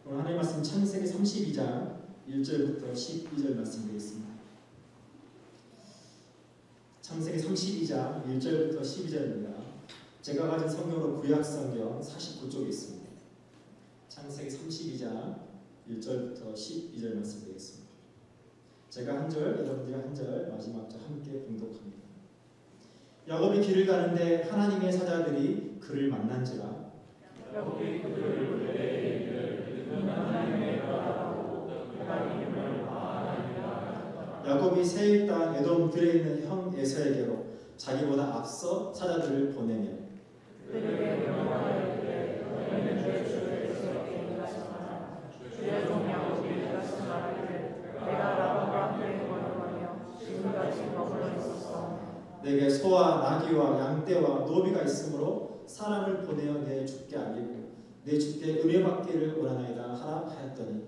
오늘 하나님 말씀 창세기 32장 1절부터 12절 말씀 되겠습니다. 창세기 32장 1절부터 12절입니다. 제가 가진 성경으로 구약성경 49쪽에 있습니다. 창세기 32장 1절부터 12절 말씀 되겠습니다. 제가 한 절, 여러분들이 한 절, 마지막 절 함께 봉독합니다. 야곱이 길을 가는데 하나님의 사자들이 그를 만난지라. 야곱이 그들을 부르되 이는 하나님의 나라고 하나님을 아나니라. 야곱이 세일 땅 에돔 들에 있는 형 에서에게로 자기보다 앞서 사자들을 보내며 그들에게 명하되 너희는 내 주의 에서에게 일하시나 주의 종 야곱이 일하시 말하기를 내가 라반과 함께 걸어가며 지금까지 머물러 있었어. 내게 소와 나귀와 양떼와 노비가 있으므로 사람을 보내어 내 주께 알리고 내 주께 은혜받기를 원하나이다 하라 하였더니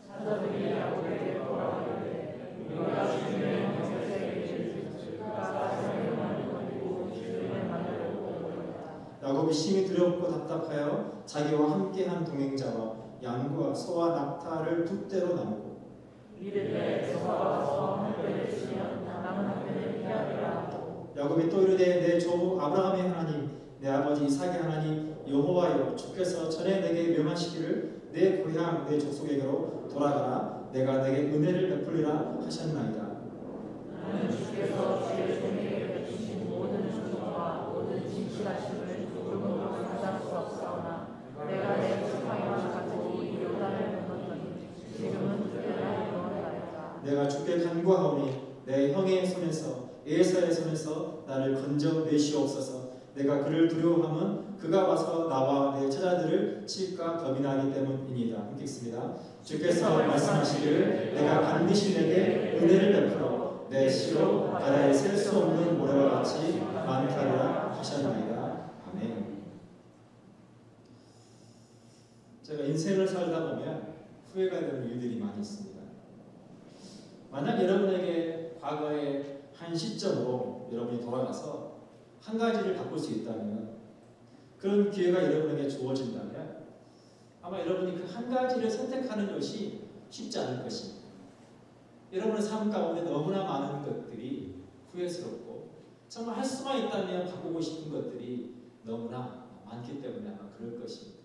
사자들이 야곱에게 돌아가되 너희가 주님의 영생에게 이르시되 그가 사람을 만들고 주님을 만들고 오리라. 야곱이 심히 두렵고 답답하여 자기와 함께한 동행자와 양과 소와 낙타를 두 떼로 나누고 이르되 여호와가 저와 함께 계시면 나는 함께 피하리라 하고 야곱이 또 이르되 내 조부 아브라함의 하나님 내 아버지 이삭의 하나님 여호와여 주께서 전에 내게 명하시기를 내 고향 내 족속에게로 돌아가라 내가 내게 은혜를 베풀리라 하셨나이다. 나는 주께서 주의 종에게 베푸신 모든 축복과 모든 진실하심을 조금도 감당할 수 없사오나 내가 내 지팡이와 가지고 이 요단을 건넜더니 지금은 그대로 이루어나이다. 내가 주께 간구하오니 내 형의 손에서 에서의 손에서 나를 건져 내시옵소서. 내가 그를 두려워함은 그가 와서 나와 내 처자들을 칠까 겁이 나기 때문이니이다. 함께 읽습니다. 주께서 말씀하시기를 내가 반드시 내게 은혜를 베풀어 내 시로 바다에 셀 수 없는 모래와 같이 많게 하리라 하셨나이다. 아멘. 제가 인생을 살다 보면 후회가 되는 일들이 많이 있습니다. 만약 여러분에게 과거의 한 시점으로 여러분이 돌아가서 한 가지를 바꿀 수 있다면 그런 기회가 여러분에게 주어진다면 아마 여러분이 그 한 가지를 선택하는 것이 쉽지 않을 것입니다. 여러분의 삶 가운데 너무나 많은 것들이 후회스럽고 정말 할 수만 있다면 바꾸고 싶은 것들이 너무나 많기 때문에 아마 그럴 것입니다.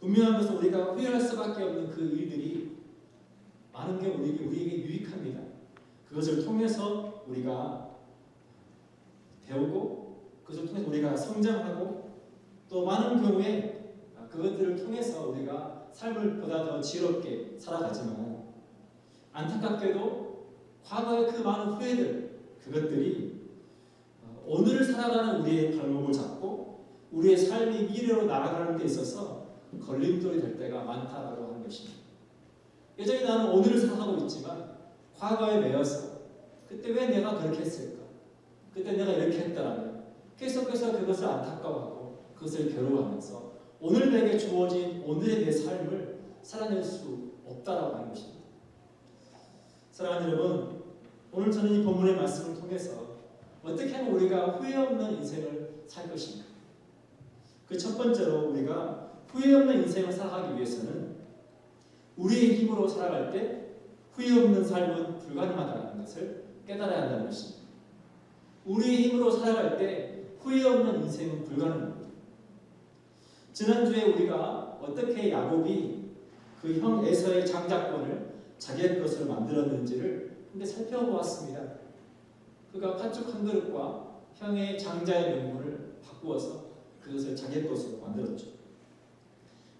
분명한 것은 우리가 후회할 수밖에 없는 그 일들이 많은 게 우리에게 유익합니다. 그것을 통해서 우리가 배우고 그것을 통해서 우리가 성장하고 또 많은 경우에 그것들을 통해서 우리가 삶을 보다 더 지혜롭게 살아가지만 안타깝게도 과거의 그 많은 후회들 그것들이 오늘을 살아가는 우리의 발목을 잡고 우리의 삶이 미래로 나아가는 데 있어서 걸림돌이 될 때가 많다라고 하는 것입니다. 여전히 나는 오늘을 살아가고 있지만 과거에 매여서 그때 왜 내가 그렇게 했을까? 그때 내가 이렇게 했다라면 계속해서 그것을 안타까워하고 그것을 괴로워하면서 오늘 내게 주어진 오늘의 내 삶을 살아낼 수 없다라고 하는 것입니다. 사랑하는 여러분, 오늘 저는 이 본문의 말씀을 통해서 어떻게 하면 우리가 후회 없는 인생을 살 것인가? 그 첫 번째로 우리가 후회 없는 인생을 살아가기 위해서는 우리의 힘으로 살아갈 때 후회 없는 삶은 불가능하다는 것을 깨달아야 한다는 것입니다. 우리의 힘으로 살아갈 때 후회 없는 인생은 불가능합니다. 지난주에 우리가 어떻게 야곱이 그 형 에서의 장자권을 자기의 것으로 만들었는지를 함께 살펴보았습니다. 그가 팥죽 한 그릇과 형의 장자의 명분을 바꾸어서 그것을 자기의 것으로 만들었죠.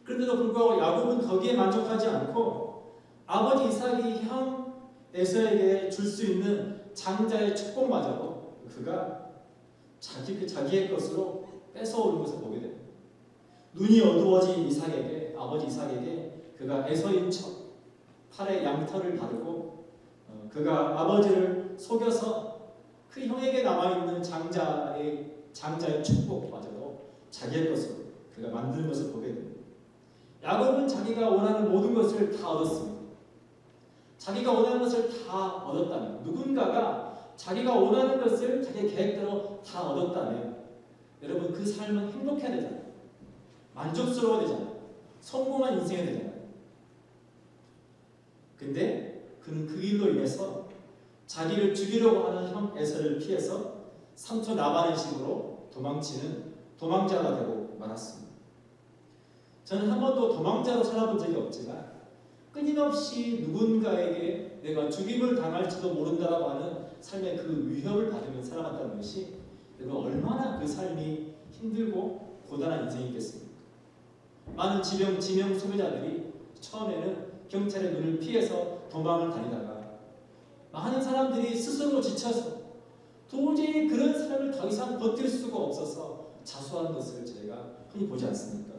그런데도 불구하고 야곱은 거기에 만족하지 않고 아버지 이삭이 형 에서에게 줄 수 있는 장자의 축복마저도 그가 자기의 것으로 뺏어오는 것을 보게 됩니다. 눈이 어두워진 이삭에게 아버지 이삭에게 그가 에서인 척 팔에 양털을 바르고 그가 아버지를 속여서 그 형에게 남아있는 장자의 축복마저도 자기의 것으로 그가 만드는 것을 보게 됩니다. 야곱은 자기가 원하는 모든 것을 다 얻었습니다. 자기가 원하는 것을 다 얻었다면 누군가가 자기가 원하는 것을 자기 계획대로 다 얻었다면 여러분 그 삶은 행복해야 되잖아요. 만족스러워야 되잖아요. 성공한 인생이 되잖아요. 근데 그는 그 일로 인해서 자기를 죽이려고 하는 형 에서를 피해서 삼촌 라반의 집으로 도망치는 도망자가 되고 말았습니다. 저는 한 번도 도망자로 살아본 적이 없지만 끊임없이 누군가에게 내가 죽임을 당할지도 모른다라고 하는 삶의 그 위협을 받으면서 살아갔다는 것이 내가 얼마나 그 삶이 힘들고 고단한 인생이겠습니까? 많은 지명 소비자들이 처음에는 경찰의 눈을 피해서 도망을 다니다가 많은 사람들이 스스로 지쳐서 도저히 그런 삶을 더 이상 버틸 수가 없어서 자수하는 것을 저희가 흔히 보지 않습니까?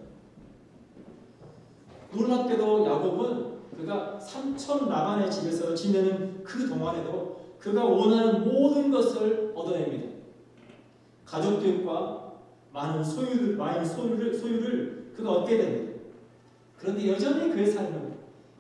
놀랍게도 야곱은 그가 삼촌 라반의 집에서 지내는 그 동안에도 그가 원하는 모든 것을 얻어냅니다. 가족들과 많은 소유를 그가 얻게 됩니다. 그런데 여전히 그의 삶은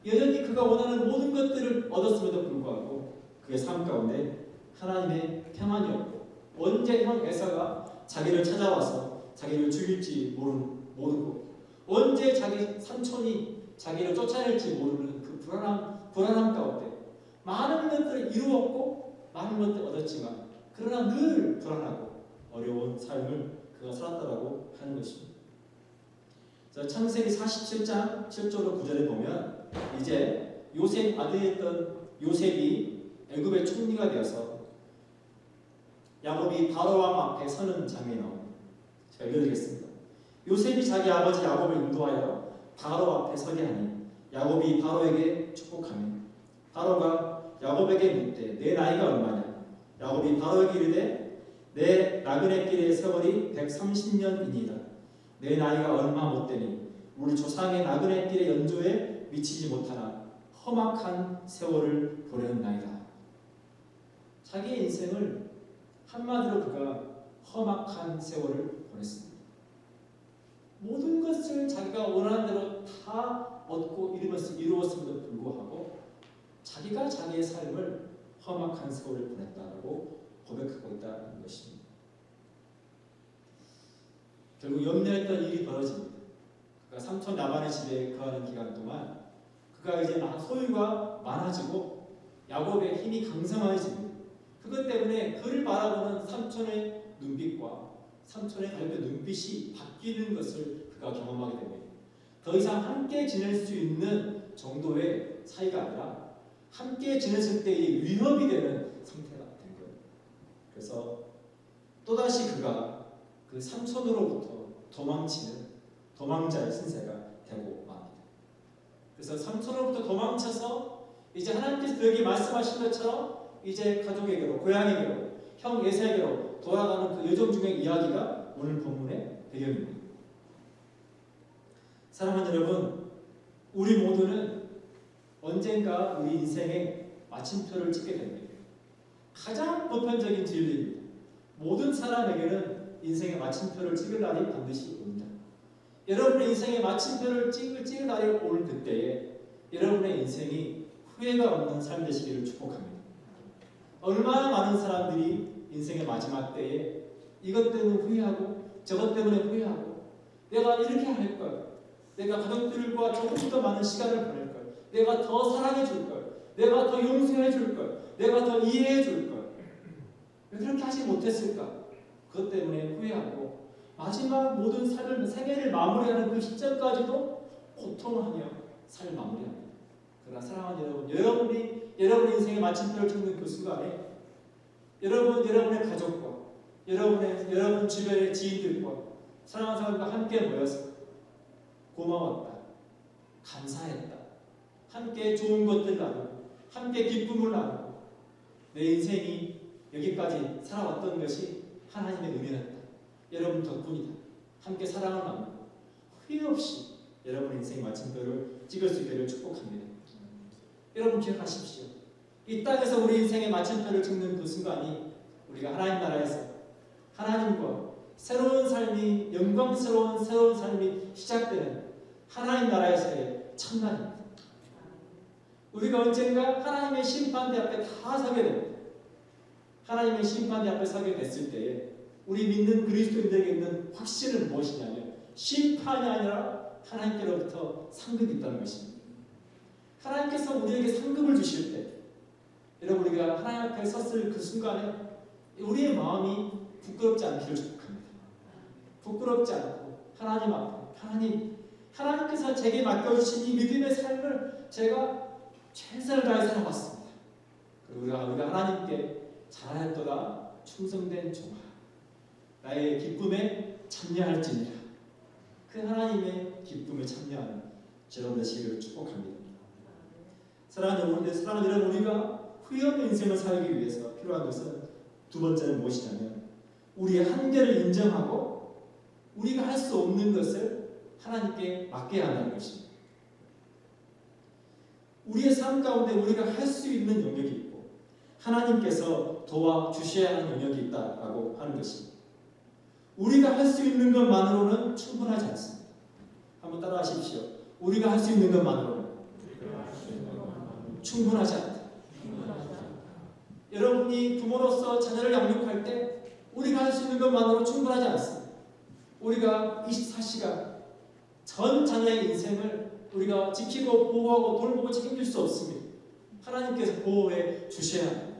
여전히 그가 원하는 모든 것들을 얻었음에도 불구하고 그의 삶 가운데 하나님의 평안이 없고 언제 형 에사가 자기를 찾아와서 자기를 죽일지 모르고 언제 자기 삼촌이 자기를 쫓아낼지 모르는 그 불안함 가운데 많은 것들을 이루었고 많은 것들을 얻었지만 그러나 늘 불안하고 어려운 삶을 그가 살았다라고 하는 것입니다. 창세기 47장 7절로 9절에 보면 이제 요셉 아들이었던 요셉이 애굽의 총리가 되어서 야곱이 바로 왕 앞에 서는 장면이 나옵니다. 제가 읽어드리겠습니다. 요셉이 자기 아버지 야곱을 인도하여 바로 앞에 서게 하니 야곱이 바로에게 축복하며 바로가 야곱에게 묻되 내 나이가 얼마냐? 야곱이 바로에게 이르되 내 나그네 길의 세월이 130년이니이다. 내 나이가 얼마 못 되니 우리 조상의 나그네 길의 연조에 미치지 못하나 험악한 세월을 보내었나이다. 자기의 인생을 한마디로 그가 험악한 세월을 보냈습니다. 모든 것을 자기가 원하는 대로 다 얻고 이루었음에도 불구하고 자기가 자기의 삶을 험악한 세월을 보냈다고 고백하고 있다는 것입니다. 결국 염려했던 일이 벌어집니다. 그가 삼촌 라반의 집에 거하는 기간 동안 그가 이제 소유가 많아지고 야곱의 힘이 강성해집니다. 그것 때문에 그를 바라보는 삼촌의 눈빛과 삼촌의 가족의 눈빛이 바뀌는 것을 그가 경험하게 됩니다. 더 이상 함께 지낼 수 있는 정도의 사이가 아니라 함께 지냈을 때의 위협이 되는 상태가 된 거예요. 그래서 또다시 그가 그 삼촌으로부터 도망치는 도망자의 신세가 되고 맙니다. 그래서 삼촌으로부터 도망쳐서 이제 하나님께서 그에게 말씀하신 것처럼 이제 가족에게로, 고향에게로, 형 에사에게로 돌아가는 그 여정 중의 이야기가 오늘 본문의 배경입니다. 사랑하는 여러분, 우리 모두는 언젠가 우리 인생의 마침표를 찍게 됩니다. 가장 보편적인 진리입니다. 모든 사람에게는 인생의 마침표를 찍을 날이 반드시 옵니다. 여러분의 인생의 마침표를 찍을 날이 올 그때에 여러분의 인생이 후회가 없는 삶 되시기를 축복합니다. 얼마나 많은 사람들이 인생의 마지막 때에 이것 때문에 후회하고 저것 때문에 후회하고 내가 이렇게 할 걸, 내가 가족들과 조금 더 많은 시간을 보낼 걸, 내가 더 사랑해 줄 걸, 내가 더 용서해 줄 걸, 내가 더 이해해 줄 걸, 왜 그렇게 하지 못했을까? 그것 때문에 후회하고 마지막 모든 생애를 마무리하는 그 시점까지도 고통하며 삶을 마무리합니다. 그러나 사랑하는 여러분, 여러분의 인생의 마침표를 찍는 그 순간에 여러분의 가족과 여러분 주변의 지인들과 사랑하는 사람들과 함께 모여서 고마웠다, 감사했다, 함께 좋은 것들 나누고 함께 기쁨을 나누고 내 인생이 여기까지 살아왔던 것이 하나님의 은혜였다, 여러분 덕분이다, 함께 사랑을 나누고 후회 없이 여러분의 인생 마침표를 찍을 수 있기를 축복합니다. 여러분 기억하십시오. 이 땅에서 우리 인생의 마침표를 찍는 그 순간이 우리가 하나님 나라에서 하나님과 새로운 삶이, 영광스러운 새로운 삶이 시작되는 하나님 나라에서의 첫날입니다. 우리가 언젠가 하나님의 심판대 앞에 다 서게 됩니다. 하나님의 심판대 앞에 서게 됐을 때에 우리 믿는 그리스도인들에게 있는 확신은 무엇이냐면 심판이 아니라 하나님께로부터 상급이 있다는 것입니다. 하나님께서 우리에게 상급을 주실 때 여러분 우리가 하나님 앞에 섰을 그 순간에 우리의 마음이 부끄럽지 않기를 축복합니다. 부끄럽지 않고 하나님 앞에 하나님께서 제게 맡겨주신 이 믿음의 삶을 제가 최선을 다해 살아왔습니다. 그리고 우리가 하나님께 잘하였도다 충성된 종아 나의 기쁨에 참여할지니라. 그 하나님의 기쁨에 참여하는 여러분 되시기를 축복합니다. 사랑하는 여러분, 우리가 후회 없는 인생을 살기 위해서 필요한 것은 두 번째는 무엇이냐면 우리의 한계를 인정하고 우리가 할 수 없는 것을 하나님께 맡겨야 한다는 것입니다. 우리의 삶 가운데 우리가 할 수 있는 영역이 있고 하나님께서 도와주셔야 하는 영역이 있다라고 하는 것입니다. 우리가 할 수 있는 것만으로는 충분하지 않습니다. 한번 따라하십시오. 우리가 할 수 있는 것만으로는 충분하지 않다. 여러분이 부모로서 자녀를 양육할 때 우리가 할 수 있는 것만으로 충분하지 않습니다. 우리가 24시간 전 자녀의 인생을 우리가 지키고 보호하고 돌보고 책임질 수 없습니다. 하나님께서 보호해 주셔야 합니다.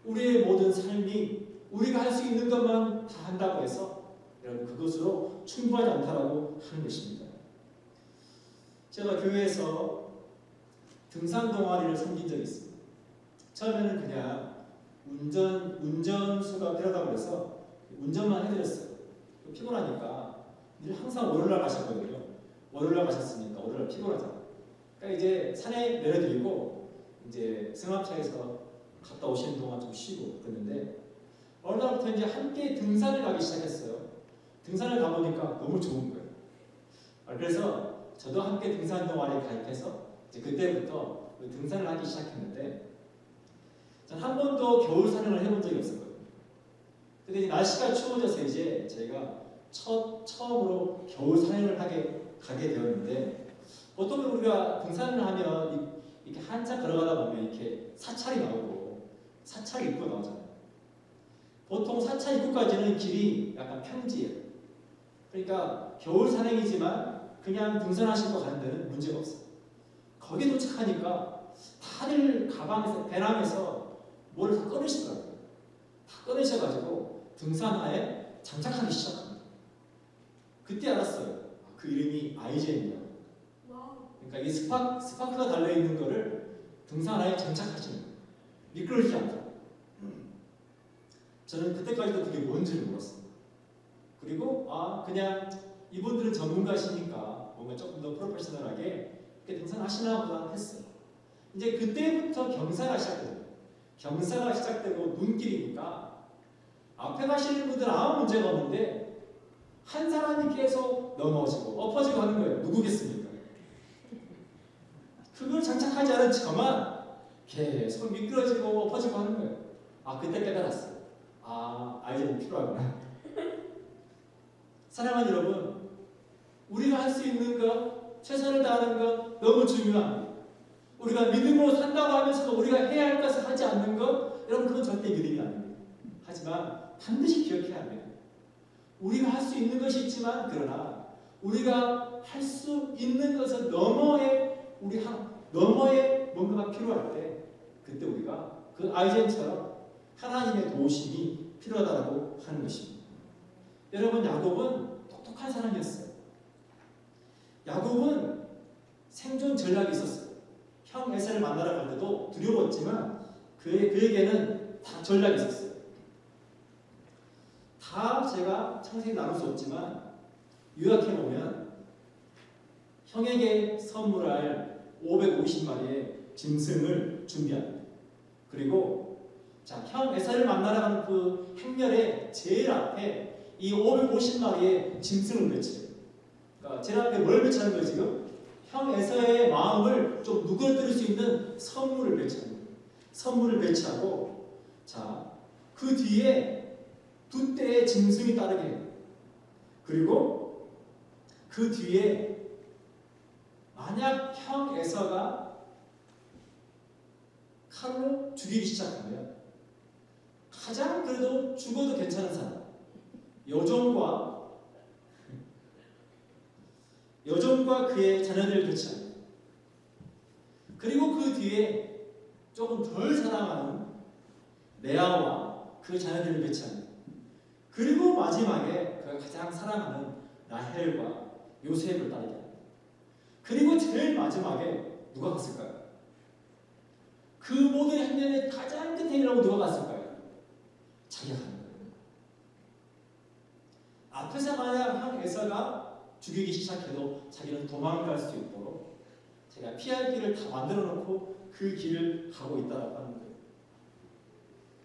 우리의 모든 삶이 우리가 할 수 있는 것만 다 한다고 해서 여러분 그것으로 충분하지 않다라고 하는 것입니다. 제가 교회에서 등산 동아리를 섬긴 적이 있습니다. 처음에는 그냥 운전수가 필요하다고 해서 운전만 해드렸어요. 피곤하니까 늘 항상 월요일날 가셨거든요. 월요일날 가셨으니까 월요일날 피곤하잖아. 그러니까 이제 산에 내려드리고 이제 승합차에서 갔다 오시는 동안 좀 쉬고 그랬는데 어느 날부터 이제 함께 등산을 가기 시작했어요. 등산을 가보니까 너무 좋은 거예요. 그래서 저도 함께 등산 동아리에 가입해서 이제 그때부터 등산을 하기 시작했는데 전 한 번도 겨울 산행을 해본 적이 없었거든요. 근데 이제 날씨가 추워져서 이제 제가 처음으로 겨울 산행을 가게 되었는데 보통 우리가 등산을 하면 이렇게 한참 걸어가다 보면 이렇게 사찰이 나오고 사찰 입구 나오잖아요. 보통 사찰 입구까지는 길이 약간 평지예요. 그러니까 겨울 산행이지만 그냥 등산하실 거 가는 데는 문제가 없어요. 거기 도착하니까 다들 가방에서 배낭에서 뭐를 다 꺼내시더라고요. 다 꺼내셔가지고 등산화에 장착하기 시작합니다. 그때 알았어요. 그 이름이 아이젠이라고. 그러니까 이 스파크가 달려있는 거를 등산화에 장착하시는 거예요. 미끄러지지 않다. 저는 그때까지도 그게 뭔지를 몰랐습니다. 그리고 그냥 이분들은 전문가시니까 뭔가 조금 더 프로페셔널하게 이렇게 등산하시나 보다 했어요. 이제 그때부터 경사가 시작돼요. 경사가 시작되고 눈길이니까 앞에 가시는 분들은 아무 문제가 없는데 한 사람이 계속 넘어지고 엎어지고 하는 거예요. 누구겠습니까? 그걸 장착하지 않은 저만 계속 미끄러지고 엎어지고 하는 거예요. 그때 깨달았어요. 아이젠이 필요하구나. 사랑하는 여러분, 우리가 할 수 있는 것, 최선을 다하는 것 너무 중요합니다. 우리가 믿음으로 산다고 하면서도 우리가 해야 할 것을 하지 않는 것, 여러분 그건 절대 믿음이 아닙니다. 하지만 반드시 기억해야 합니다. 우리가 할 수 있는 것이 있지만 그러나 우리가 할 수 있는 것은 너머에 뭔가가 필요할 때 그때 우리가 그 아이젠처럼 하나님의 도우심이 필요하다고 하는 것입니다. 여러분 야곱은 똑똑한 사람이었어요. 야곱은 생존 전략이 있었어요. 형 에사를 만나러 갈 때도 두려웠지만 그에게는 다 전략이 있었어요. 다 제가 창세기 나눌 수 없지만 요약해보면 형에게 선물할 550마리의 짐승을 준비합니다. 그리고 형 에사를 만나러 가는 그 행렬의 제일 앞에 이 550마리의 짐승을 배치해요. 그러니까 제일 앞에 뭘 배치하는 거예요 지금? 형 에사의 마음을 좀 누그러뜨릴 수 있는 선물을 배치합니다. 선물을 배치하고 그 뒤에 두 떼의 짐승이 따르게 해요. 그리고 그 뒤에 만약 형 에서가 칼로 죽이기 시작하면 가장 그래도 죽어도 괜찮은 사람, 여종과 여종과 그의 자녀들을 교체합니다. 그리고 그 뒤에 조금 덜 사랑하는 레아와 그 자녀들을 교체합니다. 그리고 마지막에 그가 가장 사랑하는 라헬과 요셉을 따르게 합니다. 그리고 제일 마지막에 누가 갔을까요? 그 모든 행렬의 가장 끝에 일하고 누가 갔을까요? 자기가 가는 거예요. 앞에서 만약 에서가 죽이기 시작해도 자기는 도망갈 수 있도록 제가 피할 길을 다 만들어 놓고 그 길을 가고 있다라고 하는 거예요.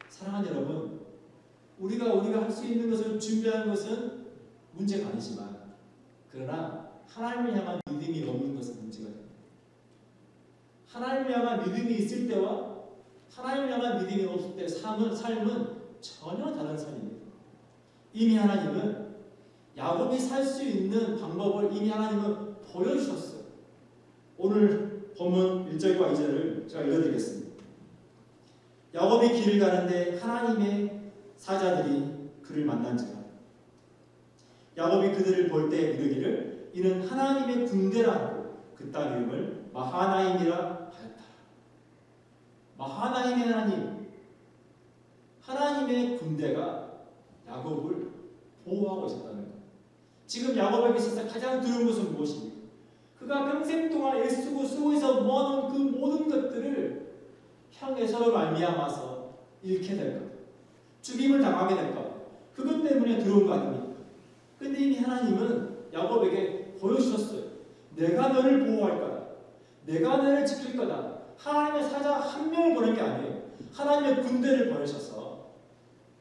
사랑하는 여러분, 우리가 할 수 있는 것을 준비하는 것은 문제가 아니지만, 그러나 하나님을 향한 믿음이 없는 것은 문제가 됩니다. 하나님을 향한 믿음이 있을 때와 하나님을 향한 믿음이 없을 때 삶은 전혀 다른 삶입니다. 이미 하나님은 야곱이 살 수 있는 방법을 이미 하나님은 보여주셨어요. 오늘 본문 1절과 2절을 제가 읽어드리겠습니다. 야곱이 길을 가는데 하나님의 사자들이 그를 만난지라. 야곱이 그들을 볼 때 이르기를 이는 하나님의 군대라 하고 그 땅 이름을 마하나임이라 하였다. 마하나임의 하나님의 군대가 야곱을 보호하고 있었다는 거예요. 지금 야곱에게 있어서 가장 두려운 것은 무엇입니까? 그가 평생 동안 애쓰고 수고해서 모아놓은 그 모든 것들을 형 에서로 말미암아서 잃게 될까, 죽임을 당하게 될까, 그것 때문에 두려운 거 아닙니까? 근데 이미 하나님은 야곱에게 보여주셨어요. 내가 너를 보호할 거다. 내가 너를 지킬 거다. 하나님의 사자 한 명을 보낸 게 아니에요. 하나님의 군대를 보내셔서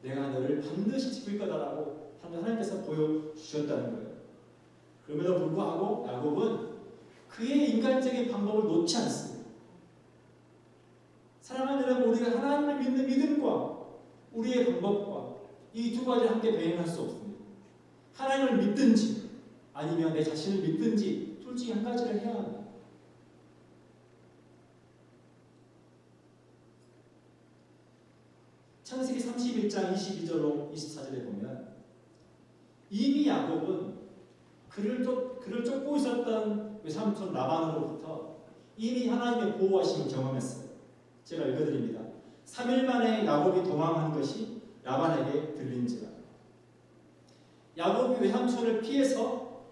내가 너를 반드시 지킬 거다라고 하나님께서 보여주셨다는 거예요. 그럼에도 불구하고 야곱은 그의 인간적인 방법을 놓지 않습니다. 사랑하는 여러분, 우리가 하나님을 믿는 믿음과 우리의 방법과 이 두 가지를 함께 병행할 수 없습니다. 하나님을 믿든지 아니면 내 자신을 믿든지 둘 중에 한 가지를 해야 합니다. 창세기 31장 22절로 24절에 보면 이미 야곱은 그를 쫓고 있었던 외삼촌 라반으로부터 이미 하나님의 보호하심을 경험했어요. 제가 읽어드립니다. 3일 만에 야곱이 도망한 것이 라반에게 들린지라. 야곱이 외삼촌을 피해서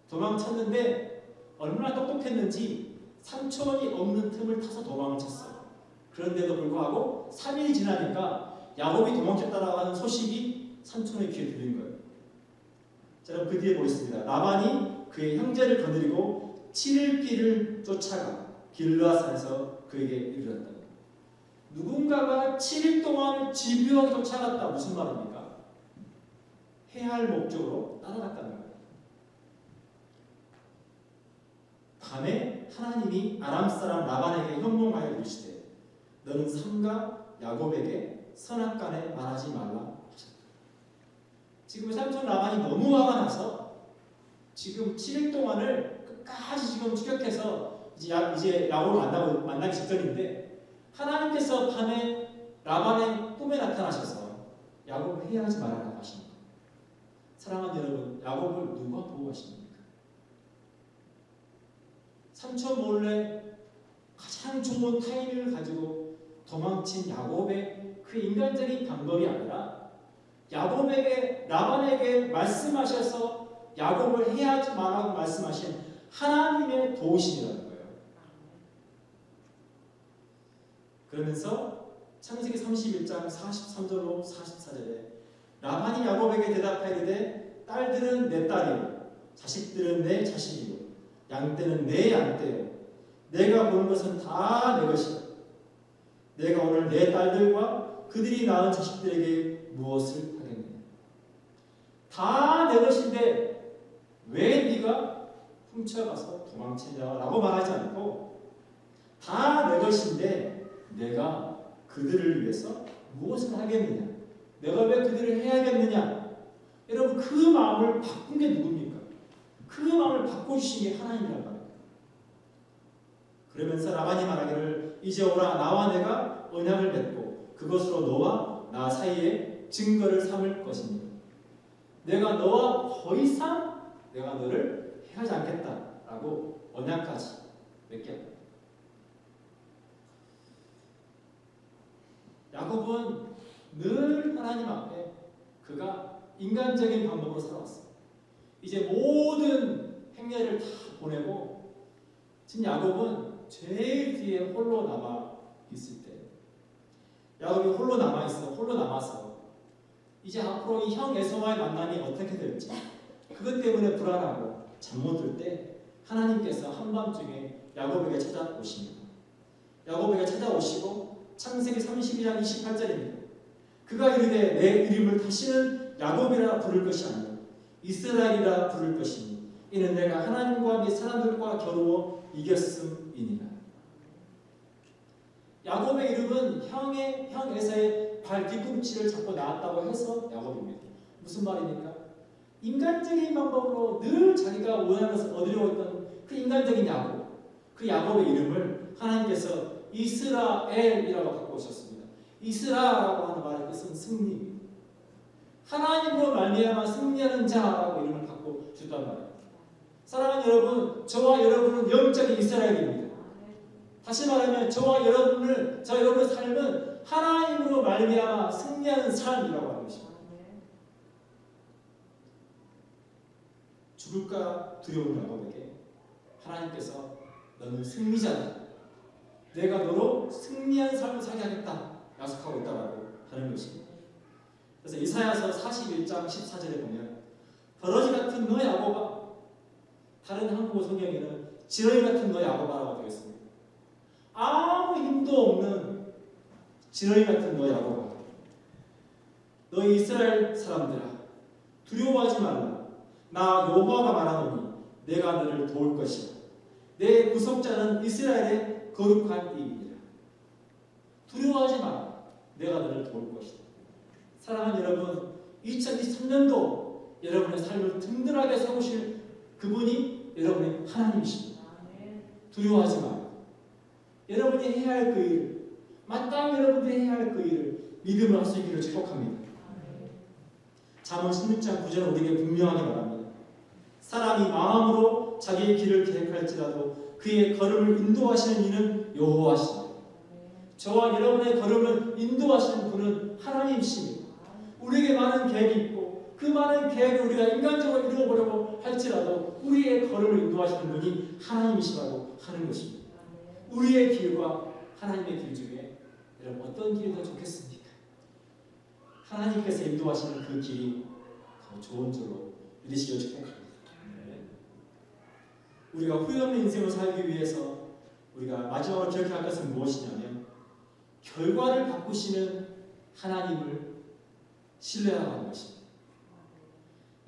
도망쳤는데 얼마나 똑똑했는지 삼촌이 없는 틈을 타서 도망을 쳤어요. 그런데도 불구하고 3일이 지나니까 야곱이 도망쳤다라고 하는 소식이 삼촌의 귀에 들린 거예요. 자, 그럼 그 뒤에 보겠습니다. 라반이 그의 형제를 거느리고 7일 길을 쫓아가 길르앗산에서 그에게 이르렀다. 누군가가 7일 동안 집요하게 쫓아갔다. 무슨 말입니까? 해할 목적으로 따라갔다는 거예요. 밤에 하나님이 아람 사람 라반에게 현몽하여 이르시되 너는 삼가 야곱에게 선악간에 말하지 말라 하셨다. 지금 삼촌 라반이 너무 화가 나서 지금 7일 동안을 끝까지 지금 추격해서 이제 야곱을 만나기 직전인데 하나님께서 밤에 라반의 꿈에 나타나셔서 야곱을 해하지 말라고 하십니다. 사랑하는 여러분, 야곱을 누가 보호하십니까? 삼촌 몰래 가장 좋은 타이밍을 가지고 도망친 야곱의 그 인간적인 방법이 아니라 야곱에게 라반에게 말씀하셔서 야곱을 해하지 말라고 말씀하신 하나님의 도우심이라는 거예요. 그러면서 창세기 31장 43절로 44절에 라반이 야곱에게 대답하이르되 딸들은 내 딸이요 자식들은 내 자식이요 양떼는 내 양떼요 내가 보는 것은 다 내 것이다. 내가 오늘 내 딸들과 그들이 낳은 자식들에게 무엇을 하겠느냐. 다 내 것인데 왜 네가 훔쳐가서 도망치냐라고 말하지 않고 다 내 것인데 내가 그들을 위해서 무엇을 하겠느냐. 내가 왜 그들을 해야겠느냐. 여러분, 그 마음을 바꾼 게 누굽니까? 그 마음을 바꿔주신 게 하나님이란 말이에요. 그러면서 라반이 말하기를 이제 오라 나와 내가 언약을 맺고 그것으로 너와 나 사이에 증거를 삼을 것입니다. 내가 너와 더 이상 내가 너를 피하지 않겠다라고 언약까지 맺게. 야곱은 늘 하나님 앞에 그가 인간적인 방법으로 살아왔어요. 이제 모든 행렬을 다 보내고 지금 야곱은 제일 뒤에 홀로 남아 있을 때, 야곱이 홀로 남아 있어. 홀로 남아서 이제 앞으로 이 형 에서와의 만남이 어떻게 될지 그것 때문에 불안하고 잠 못 들 때 하나님께서 한밤중에 야곱에게 찾아오십니다. 야곱에게 찾아오시고 창세기 32장 28절입니다. 그가 이르되 내 이름을 다시는 야곱이라 부를 것이 아니요 이스라엘이라 부를 것이니 이는 내가 하나님과 및 사람들과 겨루어 이겼음이니라. 야곱의 이름은 형 에서의 발 뒤꿈치를 잡고 나왔다고 해서 야곱입니다. 무슨 말입니까? 인간적인 방법으로 늘 자기가 원하는 것을 얻으려고 했던 그 인간적인 야곱, 그 야곱의 이름을 하나님께서 이스라엘이라고 바꾸셨습니다. 이스라라고 하는 말의 뜻은 승리입니다. 하나님으로 말미암아 승리하는 자라고 이름을 바꿔줬단 말이에요. 사랑하는 여러분, 저와 여러분은 영적인 이스라엘입니다. 다시 말하면 저와 여러분의 삶은 하나님으로 말미암아 승리하는 삶이라고 하는 것입니다. 죽을까 두려운 야곱에게 하나님께서 너는 승리자다. 내가 너로 승리한 삶을 살게 하겠다 약속하고 있다라고 하는 것입니다. 그래서 이사야서 41장 14절에 보면 버러지 같은 너 야곱아, 다른 한국어 성경에는 지렁이 같은 너 야곱아라고 되어 있습니다. 아무 힘도 없는 지렁이 같은 너 야곱아, 너희 이스라엘 사람들아 두려워하지 말라. 나 여호와가 말하노니 내가 너를 도울 것이다. 내 구속자는 이스라엘의 거룩한 이이니라. 두려워하지 마라. 내가 너를 도울 것이다. 사랑하는 여러분, 2023년도 여러분의 삶을 든든하게 세우실 그분이 여러분의 하나님이십니다. 두려워하지 마라. 여러분이 해야 할 그 일을, 마땅히 여러분들이 해야 할 그 일을 믿음으로 할 수 있기를 축복합니다. 잠언 16장 9절 우리에게 분명하게 말합니다. 사람이 마음으로 자기의 길을 계획할지라도 그의 걸음을 인도하시는 이는 여호와시다. 저와 여러분의 걸음을 인도하시는 분은 하나님이십니다. 우리에게 많은 계획이 있고 그 많은 계획을 우리가 인간적으로 이루어보려고 할지라도 우리의 걸음을 인도하시는 분이 하나님이시라고 하는 것입니다. 우리의 길과 하나님의 길 중에 여러분 어떤 길이 더 좋겠습니까? 하나님께서 인도하시는 그 길이 더 좋은 줄로 믿으시길 축복합니다. 우리가 후회 없는 인생을 살기 위해서 우리가 마지막으로 기억해야 할 것은 무엇이냐면 결과를 바꾸시는 하나님을 신뢰하는 것입니다.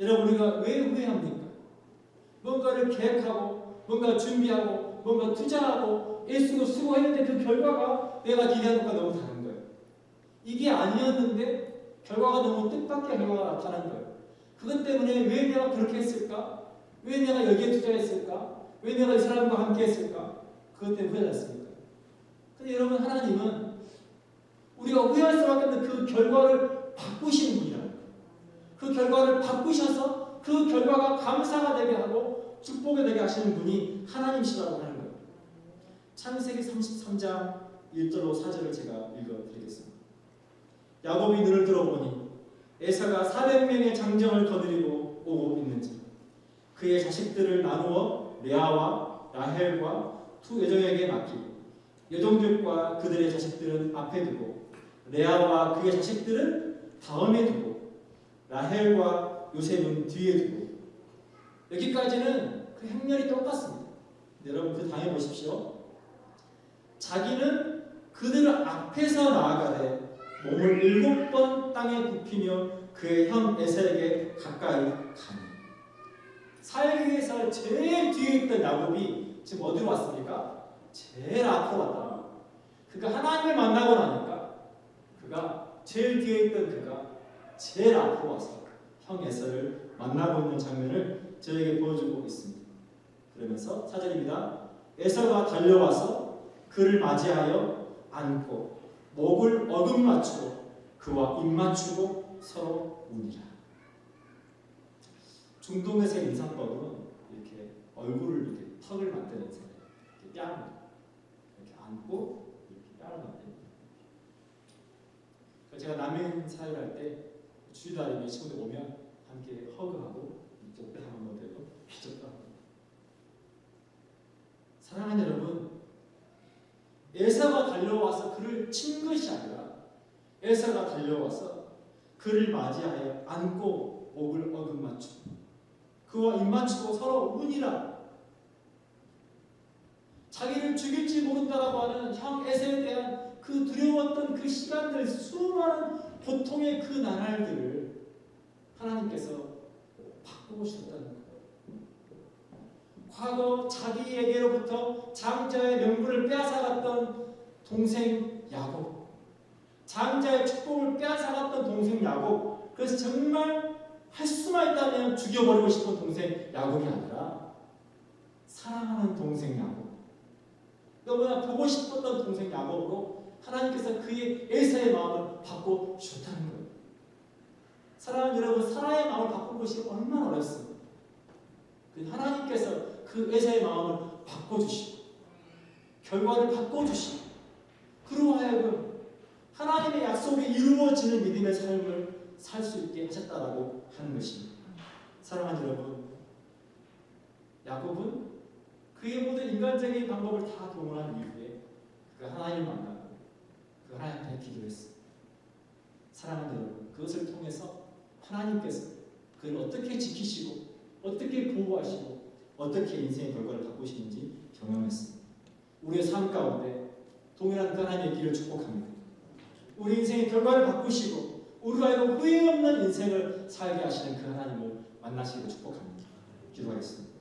여러분, 우리가 왜 후회합니까? 뭔가를 계획하고 뭔가 준비하고 뭔가 투자하고 애쓰고 수고했는데 그 결과가 내가 기대한 것과 너무 다른 거예요. 이게 아니었는데 결과가 너무 뜻밖의 결과가 나타난 거예요. 그것 때문에 왜 내가 그렇게 했을까? 왜 내가 여기에 투자했을까? 왜 내가 이 사람과 함께 했을까? 그것 때문에 후회했습니까? 근데 여러분, 하나님은 우리가 후회할 수밖에 없는 그 결과를 바꾸시는 분이라는 거예요. 그 결과를 바꾸셔서 그 결과가 감사가 되게 하고 축복이 되게 하시는 분이 하나님이시라고 하는 거예요. 창세기 33장 1절로 4절을 제가 읽어드리겠습니다. 야곱이 눈을 들어보니 에사가 400명의 장정을 거느리고 오고 있는지 그의 자식들을 나누어 레아와 라헬과 두 여종에게 맡기고 여종들과 그들의 자식들은 앞에 두고 레아와 그의 자식들은 다음에 두고 라헬과 요셉은 뒤에 두고. 여기까지는 그 행렬이 똑같습니다. 여러분 그 다음에 보십시오. 자기는 그들 앞에서 나아가되 몸을 7번 땅에 굽히며 그의 형 에사에게 가까이 가니. 살기 위해서 제일 뒤에 있던 야곱이 지금 어디로 왔습니까? 제일 앞으로 왔다. 그가 하나님을 만나고 나니까 그가 제일 뒤에 있던 그가 제일 앞으로 와서 형 에사를 만나고 있는 장면을 저에게 보여주고 있습니다. 그러면서 4절입니다. 에사가 달려와서 그를 맞이하여 안고 목을 어긋맞추고 그와 입맞추고 서로 우니라. 중동에서의 인사법은 이렇게 얼굴을 이렇게 턱을 만드면서 이렇게 뺨을 이렇게 안고 이렇게 뺨을 만듭니다. 제가 남행 사역을 할 때 주일날에 친구들 오면 함께 허그하고 이쪽 뺨 한번 대고 이쪽 뺨. 사랑하는 여러분, 에사가 달려와서 그를 친 것이 아니라 에사가 달려와서 그를 맞이하여 안고 목을 어긋맞추고 그와 입맞추고 서로 운이라 자기를 죽일지 모른다라고 하는 형 에사에 대한 그 두려웠던 그 시간들, 수많은 고통의 그 나날들을 하나님께서 바꾸셨다는 거예요. 과거 자기에게로부터 장자의 명분을 빼앗아갔던 동생 야곱, 장자의 축복을 빼앗아갔던 동생 야곱, 그래서 정말 할 수만 있다면 죽여버리고 싶은 동생 야곱이 아니라 사랑하는 동생 야곱, 너무나 보고 싶었던 동생 야곱으로 하나님께서 그의 에사의 마음을 바꿔주셨다는 거예요. 사랑하는 여러분, 사라의 마음을 바꾼 것이 얼마나 어렵습니까? 하나님께서 그 에사의 마음을 바꿔주시고 결과를 바꿔주시고 그로 하여금 하나님의 약속이 이루어지는 믿음의 삶을 살 수 있게 하셨다라고 하는 것입니다. 사랑하는 여러분, 야곱은 그의 모든 인간적인 방법을 다 동원한 이후에 그 하나님을 만나고 그 하나님께 기도했습니다. 사랑하는 여러분, 그것을 통해서 하나님께서 그를 어떻게 지키시고 어떻게 보호하시고 어떻게 인생의 결과를 바꾸시는지 경험했습니다. 우리의 삶 가운데 동일한 그 하나님의 길을 축복합니다. 우리 인생의 결과를 바꾸시고 우리가 이거 후회 없는 인생을 살게 하시는 그 하나님을 만나시기를 축복합니다. 기도하겠습니다.